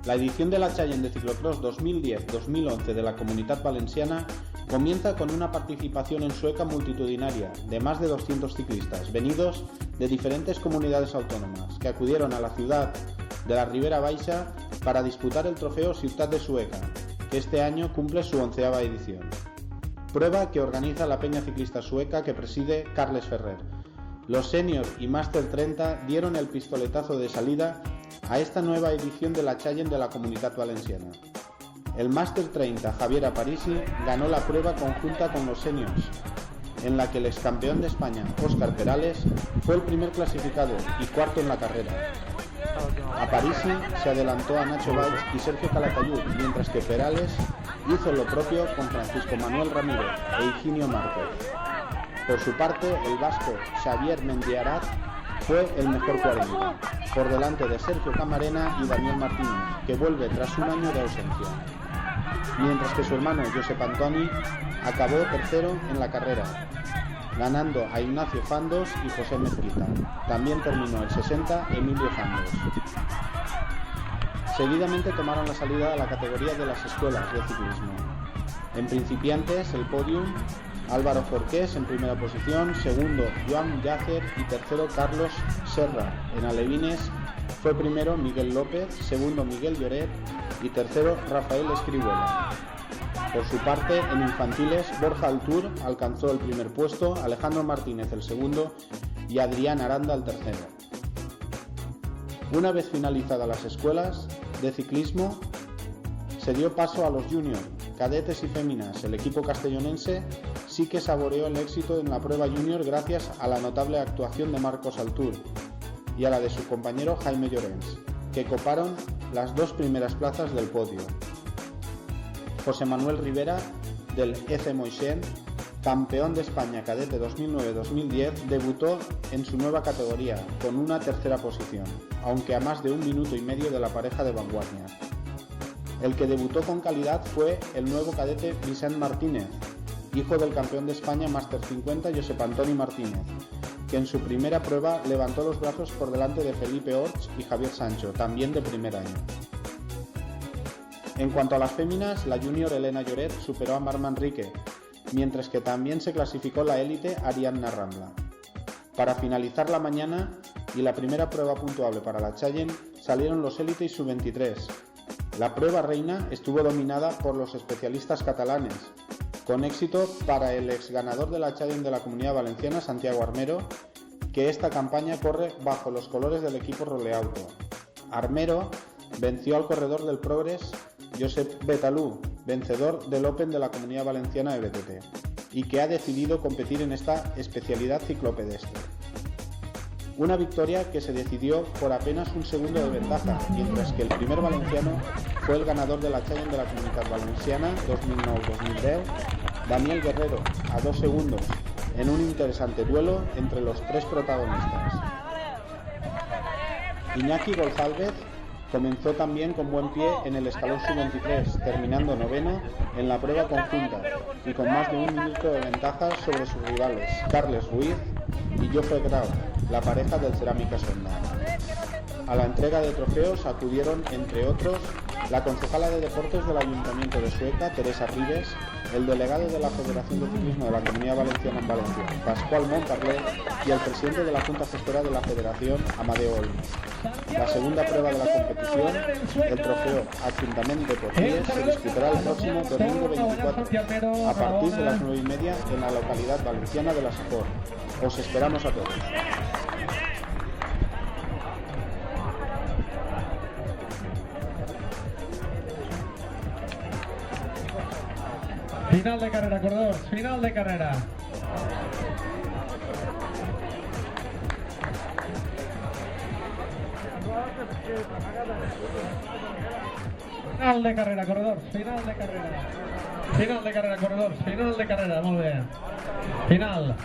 La edición de la Challenge de Ciclocross 2010-2011 de la Comunitat Valenciana comienza con una participación en Sueca multitudinaria de más de 200 ciclistas, venidos de diferentes comunidades autónomas, que acudieron a la ciudad de la Ribera Baixa para disputar el trofeo Ciutat de Sueca, que este año cumple su 11ª edición. Prueba que organiza la Peña Ciclista Sueca que preside Carles Ferrer. Los Senior y Master 30 dieron el pistoletazo de salida a esta nueva edición de la Challenge de la Comunitat Valenciana. El Master 30 Javier Aparici ganó la prueba conjunta con los Seniors, en la que el excampeón de España Óscar Perales fue el primer clasificado y cuarto en la carrera. Aparici se adelantó a Nacho Valls y Sergio Calatayud, mientras que Perales hizo lo propio con Francisco Manuel Ramiro e Higinio Márquez. Por su parte, el vasco Xavier Mendiaraz fue el mejor 40, por delante de Sergio Camarena y Daniel Martínez, que vuelve tras un año de ausencia, mientras que su hermano Josep Antoni acabó tercero en la carrera, ganando a Ignacio Fandos y José Mezquita. También terminó el 60 Emilio Fandos. Seguidamente tomaron la salida a la categoría de las escuelas de ciclismo. En principiantes, el podium: Álvaro Forqués en primera posición, segundo Joan Yacer y tercero Carlos Serra. En alevines fue primero Miguel López, segundo Miguel Lloret y tercero Rafael Escribuela. Por su parte, en infantiles, Borja Altur alcanzó el primer puesto, Alejandro Martínez el segundo y Adrián Aranda el tercero. Una vez finalizadas las escuelas de ciclismo, se dio paso a los juniors, cadetes y féminas. El equipo castellonense sí que saboreó el éxito en la prueba junior gracias a la notable actuación de Marcos Altur y a la de su compañero Jaime Llorens, que coparon las dos primeras plazas del podio. José Manuel Rivera, del EC Moixent, campeón de España cadete 2009-2010, debutó en su nueva categoría con una tercera posición, aunque a más de 1 minuto y medio de la pareja de vanguardia. El que debutó con calidad fue el nuevo cadete Vicent Martínez, hijo del campeón de España Master 50 Josep Antoni Martínez, que en su primera prueba levantó los brazos por delante de Felipe Orts y Javier Sancho, también de primer año. En cuanto a las féminas, la junior Elena Lloret superó a Mar Manrique, mientras que también se clasificó la élite Ariadna Rambla. Para finalizar la mañana y la primera prueba puntuable para la Challenge, salieron los élite y sub-23. La prueba reina estuvo dominada por los especialistas catalanes, con éxito para el ex ganador de la Challenge de la Comunidad Valenciana, Santiago Armero, que esta campaña corre bajo los colores del equipo Roleauto. Armero venció al corredor del Progress, Josep Betalú, vencedor del Open de la Comunidad Valenciana de BTT, y que ha decidido competir en esta especialidad ciclopedestre. Una victoria que se decidió por apenas 1 segundo de ventaja, mientras que el primer valenciano fue el ganador de la Challenge de la Comunitat Valenciana 2009-2010, Daniel Guerrero, a 2 segundos, en un interesante duelo entre los 3 protagonistas. Iñaki González comenzó también con buen pie en el escalón sub-23, terminando noveno en la prueba conjunta y con más de 1 minuto de ventaja sobre sus rivales, Carles Ruiz y Jofre Grau, la pareja del Cerámica Sonda. A la entrega de trofeos acudieron, entre otros, la concejala de deportes del Ayuntamiento de Sueca, Teresa Rives, el delegado de la Federación de Ciclismo de la Comunidad Valenciana en Valencia, Pascual Montparler, y el presidente de la Junta Gestora de la Federación, Amadeo Olmos. La segunda prueba de la competición, el trofeo Ayuntamiento de Potries, se disputará el próximo domingo 24, a partir de las 9:30 en la localidad valenciana de La Safor. Os esperamos a todos. Final de carrera, corredor, final de carrera. Final de carrera, corredor, final de carrera. Final de carrera, corredor, final de carrera, muy bien. Final.